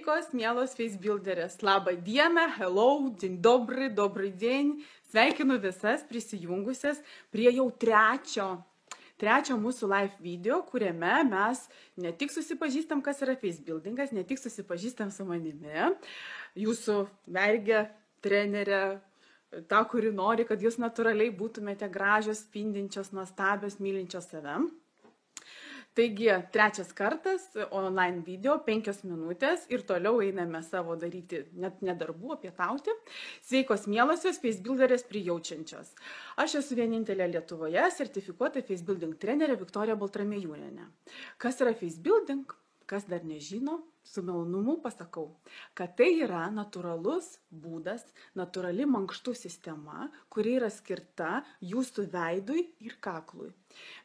Sveikos, mielos Facebuilderės. Labą dieną, hello, dzień dobry, dobry dzień. Sveikinu visas prisijungusias prie jau trečio mūsų live video, kuriame mes ne tik susipažįstam, kas yra facebuildingas, ne tik susipažįstam su manimi, jūsų vergė, trenerė, ta, kuri nori, kad jūs natūraliai būtumėte gražios, spindinčios, nuostabios, mylinčios save. Taigi, trečias kartas, online video, 5 minutės ir toliau einame savo daryti net nedarbų, pietauti. Sveikos mielosios facebuilderės prijaučiančios. Aš esu vienintelė Lietuvoje sertifikuota facebuilding trenerė Viktorija Baltramiejūnienė. Kas yra facebuilding? Kas dar nežino, su malonumu pasakau, kad tai yra natūralus būdas, natūrali mankštų sistema, kuri yra skirta jūsų veidui ir kaklui.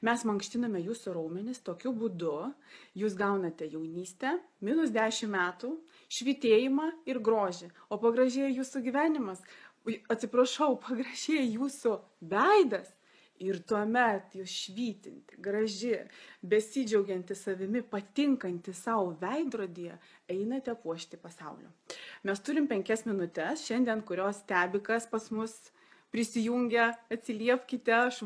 Mes mankštiname jūsų raumenis tokiu būdu, jūs gaunate jaunystę, -10 metų, švytėjimą ir grožį, o pagražėja jūsų gyvenimas, atsiprašau, pagražėja jūsų veidas. Ir tuomet jūs švytinti, graži, besidžiaugianti savimi, patinkanti savo veidrodyje, einate puošti pasaulio. Mes turim 5 minutės, šiandien, kurios stebi, kas pas mus prisijungia, atsiliepkite, aš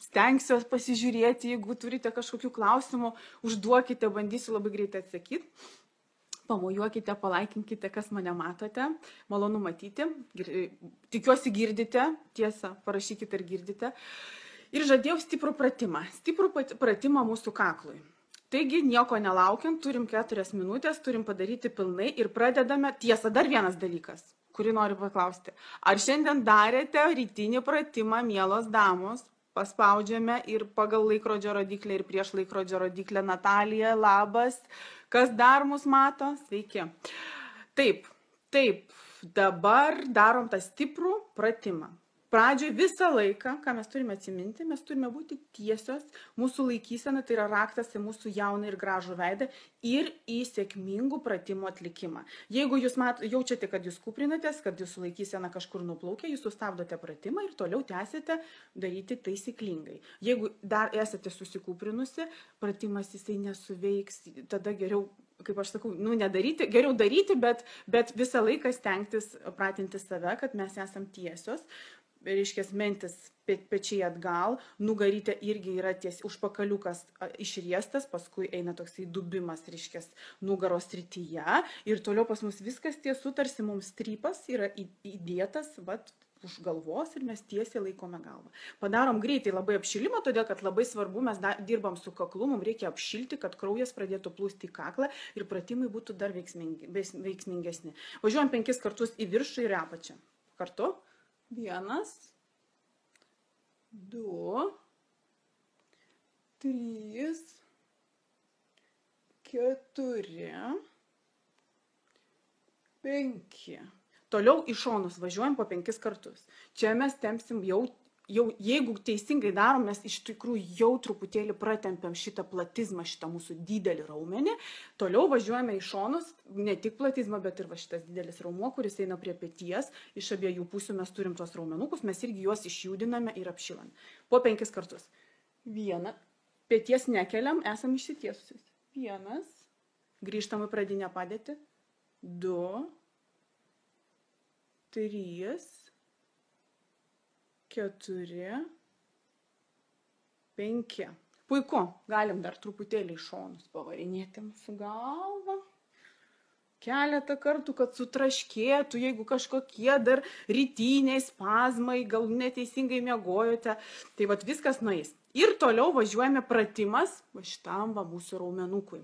stengsiuos pasižiūrėti, jeigu turite kažkokių klausimų, užduokite, bandysiu labai greitai atsakyti. Pamojuokite, palaikinkite, kas mane matote, malonu matyti, tikiuosi girdite, tiesa, parašykite ar girdite. Ir žadėjau stiprų pratimą mūsų kaklui. Taigi, nieko nelaukiant, turim 4 minutės, turim padaryti pilnai ir pradedame. Tiesa, dar vienas dalykas, kurį noriu paklausti. Ar šiandien darėte rytinį pratimą, mielos damos? Paspaudžiame ir pagal laikrodžio rodiklę ir prieš laikrodžio rodiklę. Natalija, labas. Kas dar mus mato? Sveiki. Taip, dabar darom tą stiprų pratimą. Pradžioje visą laiką, ką mes turime atsiminti, mes turime būti tiesios, mūsų laikysena tai yra raktas į mūsų jauną ir gražų veidą ir į sėkmingų pratimų atlikimą. Jeigu jūs jaučiate, kad jūs kuprinatės, kad jūsų laikysena kažkur nuplaukia, jūs sustabdote pratimą ir toliau tęsite daryti taisyklingai. Jeigu dar esate susikuprinusi, pratimas jisai nesuveiks, tada geriau, kaip aš sakau, nedaryti, geriau daryti, bet visą laiką stengtis pratinti save, kad mes esam tiesios. Reiškia, mentis pečiai atgal, nugarytė irgi yra užpakaliukas išriestas, paskui eina toksai dubimas, reiškia, nugaros srityje ir toliau pas mus viskas tiesų, tarsi mums strypas yra įdėtas, už galvos ir mes tiesiai laikome galvą. Padarom greitai labai apšilimą, todėl kad labai svarbu, mes dirbam su kaklu, mums reikia apšilti, kad kraujas pradėtų plūsti į kaklą ir pratimai būtų dar veiksmingesni. Važiuojam 5 kartus į viršų ir apačią. Kartu. 1, 2, 3, 4, 5. Toliau į šonus važiuojam po 5 kartus. Čia mes tempsim jau, jeigu teisingai darom, mes iš tikrųjų jau truputėlį pratempiam šitą platizmą, šitą mūsų didelį raumenį. Toliau važiuojame į šonus, ne tik platizmą, bet ir šitas didelis raumuo, kuris eina prie peties. Iš abiejų pusių mes turim tos raumenukus, mes irgi juos išjudiname ir apšilame. Po 5 kartus. 1. Peties nekeliam, esam išsitiesusius. 1. Grįžtam į pradinę padėtį. 2. 3. 4, 5. Puiku, galim dar truputėlį į šonus pavarinėti mūsų galvą. Keletą kartų, kad sutraškėtų, jeigu kažkokie dar rytiniai spazmai, gal neteisingai miegojote. Tai viskas nueis. Ir toliau važiuojame pratimas šitam mūsų raumenukui.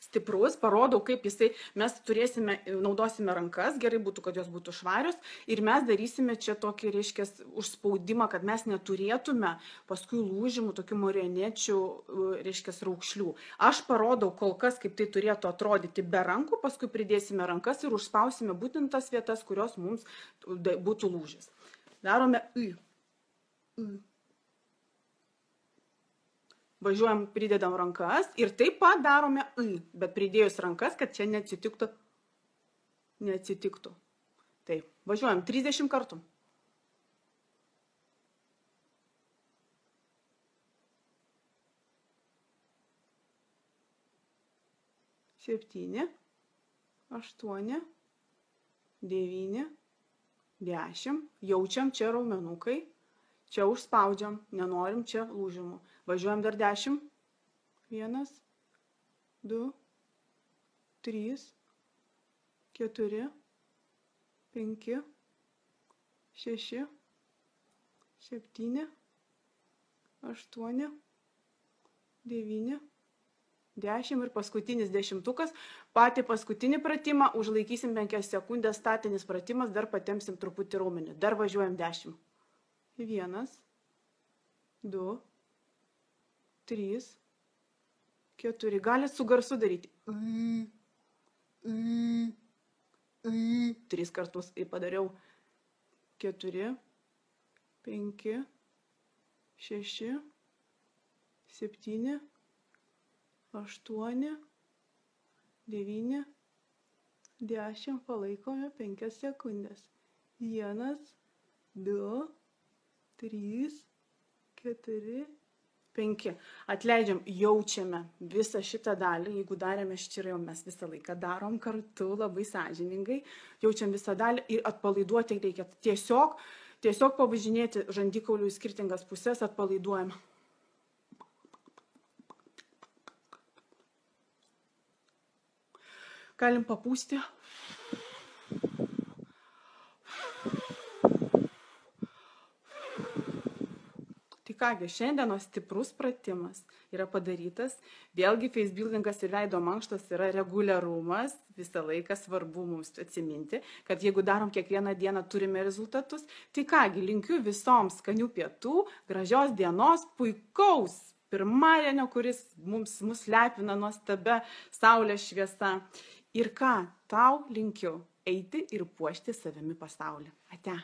Stiprus, parodau, kaip jisai, mes naudosime rankas, gerai būtų, kad jos būtų švarios ir mes darysime čia tokį, reiškia, užspaudimą, kad mes neturėtume paskui lūžimų, tokių marionečių, reiškia, raukšlių. Aš parodau kol kas, kaip tai turėtų atrodyti be rankų, paskui pridėsime rankas ir užspausime būtent tas vietas, kurios mums būtų lūžis. Darome Važiuojam, pridedam rankas ir taip pat darome bet pridėjus rankas, kad čia neatsitiktų. Taip, važiuojam 30 kartų. 7, 8, 9, 10. Jaučiam čia raumenukai. Čia užspaudžiam. Nenorim čia lūžimų. Važiuojam dar 10. 1, 2, 3, 4, 5, 6, 7, 8, 9, 10 ir paskutinis 10. Patį paskutinį pratimą užlaikysim 5 sekundės, statinis pratimas, dar patempsim truputį raumenį. Dar važiuojam 10. 1, 2, 3, 4. Galit su garsu daryti. 3 kartus padariau. 4, 5, 6, 7, 8, 9, 10. Palaikome 5 sekundės. 1, 2, 3, 4, 5. Atleidžiam, jaučiame visą šitą dalį. Jeigu darėme ščirai, mes visą laiką darom kartu, labai sąžiningai. Jaučiam visą dalį ir atpalaiduoti reikia. Tiesiog pavažinėti žandikaulių į skirtingas pusės, atpalaiduojam. Galim papūsti. Tai kągi, šiandienos stiprus pratimas yra padarytas. Vėlgi, face buildingas ir veido mankštos yra reguliarumas. Visą laiką svarbu mums atsiminti, kad jeigu darom kiekvieną dieną, turime rezultatus. Tai kągi, linkiu visoms skanių pietų, gražios dienos, puikaus pirmadienio, kuris mus lepina nuostabia saulės šviesa. Ir ką, tau linkiu eiti ir puošti savimi pasaulį. Ate.